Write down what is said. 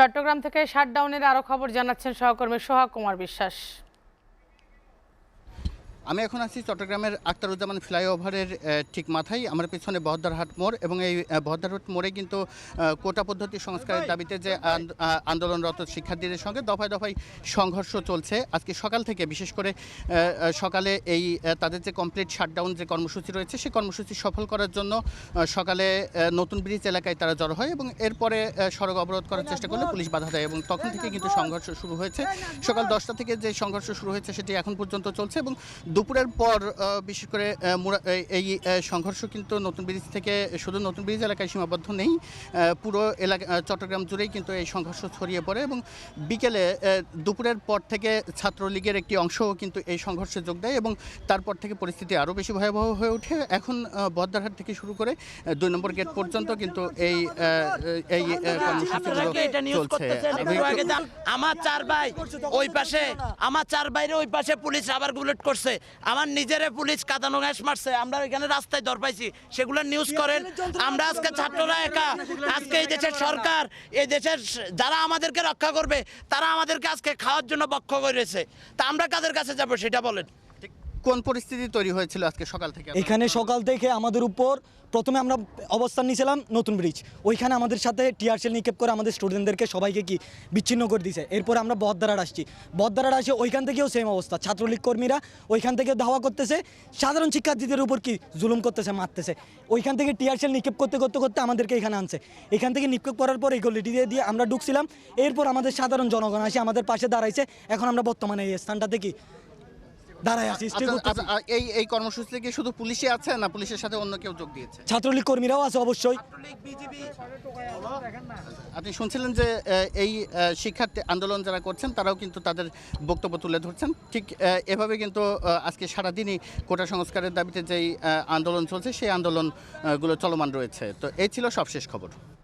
চট্টগ্রাম থেকে শাটডাউনের আরো খবর জানাচ্ছেন সহকর্মী সোহাগ কুমার বিশ্বাস। আমি এখন আছি চট্টগ্রামের আখতারুজ্জামান ফ্লাইওভারের ঠিক মাথায়। আমার পেছনে বহদ্দারহাট মোড়, এবং এই বহদ্দারহাট মোড়ে কিন্তু কোটা পদ্ধতি সংস্কারের দাবিতে যে আন্দোলনরত শিক্ষার্থীদের সঙ্গে দফায় দফায় সংঘর্ষ চলছে। আজকে সকাল থেকে, বিশেষ করে সকালে এই তাদের যে কমপ্লিট শাটডাউন যে কর্মসূচি রয়েছে, সেই কর্মসূচি সফল করার জন্য সকালে নতুন ব্রিজ এলাকায় তারা জড়ো হয় এবং এরপরে সড়ক অবরোধ করার চেষ্টা করলে পুলিশ বাধা দেয় এবং তখন থেকে কিন্তু সংঘর্ষ শুরু হয়েছে। সকাল 10টা থেকে যে সংঘর্ষ শুরু হয়েছে সেটি এখন পর্যন্ত চলছে এবং দুপুরের পর বিশেষ করে এই সংঘর্ষ কিন্তু নতুন ব্রিজ থেকে শুধু নতুন ব্রিজ এলাকায় সীমাবদ্ধ নেই, পুরো এলাকা চট্টগ্রাম জুড়েই কিন্তু এই সংঘর্ষ ছড়িয়ে পড়ে এবং বিকেলে দুপুরের পর থেকে ছাত্রলীগের একটি অংশও কিন্তু এই সংঘর্ষে যোগ দেয় এবং তারপর থেকে পরিস্থিতি আরও বেশি ভয়াবহ হয়ে ওঠে। এখন বহদ্দারহাট থেকে শুরু করে 2 নম্বর গেট পর্যন্ত কিন্তু এই কর্মসূচিগুলো চলছে। আমার 4 ভাই ওই পাশে, আমার 4 ভাইরে ওই পাশে পুলিশ আবার বুলেট করছে, আমার নিজেরে পুলিশ কাঁদানো গ্যাস মারছে, আমরা এখানে রাস্তায় ধর পাইছি, সেগুলো নিউজ করেন। আমরা আজকে ছাত্ররা একা, আজকে এই দেশের সরকার, এই দেশের যারা আমাদেরকে রক্ষা করবে তারা আমাদেরকে আজকে খাওয়ার জন্য বক্ষ করেছে, তা আমরা কাদের কাছে যাব সেটা বলেন। কোন পরিস্থিতি তৈরি হয়েছিল আজকে সকাল থেকে? এখানে সকাল থেকে আমাদের উপর প্রথমে আমরা অবস্থান নিয়েছিলাম নতুন ব্রিজ, ওইখানে আমাদের সাথে টিয়ারশেল নিক্ষেপ করে আমাদের স্টুডেন্টদেরকে সবাইকে কি বিচ্ছিন্ন করে দিয়েছে। এরপর আমরা বহদ্দারহাট আসছি, বহদ্দারহাট আসে ওইখান থেকেও সেম অবস্থা, ছাত্রলীগ কর্মীরা ওইখান থেকে ধাওয়া করতেছে, সাধারণ শিক্ষার্থীদের উপর কি জুলুম করতেছে, মারতেছে। ওইখান থেকে টিয়ারশেল নিক্ষেপ করতে করতে করতে আমাদেরকে এখানে আনছে, এখান থেকে নিক্ষেপ করার পর এই গলিটি দিয়ে আমরা ঢুকছিলাম। এরপর আমাদের সাধারণ জনগণ আসে আমাদের পাশে দাঁড়াইছে। এখন আমরা বর্তমানে এই স্থানটাতে কি দাঁড়ায় আছি। এই কর্মসূচিতে কি শুধু পুলিশই আছে না পুলিশের সাথে অন্য কেউ যোগ দিয়েছে? ছাত্রলীগ কর্মীরাও আছে অবশ্যই। আপনি শুনছিলেন যে এই শিক্ষার্থী আন্দোলন যারা করছেন তারাও কিন্তু তাদের বক্তব্য তুলে ধরছেন। ঠিক এভাবে কিন্তু আজকে সারাদিনই কোটা সংস্কারের দাবিতে যেই আন্দোলন চলছে সেই আন্দোলনগুলো চলমান রয়েছে। তো এই ছিল সবশেষ খবর।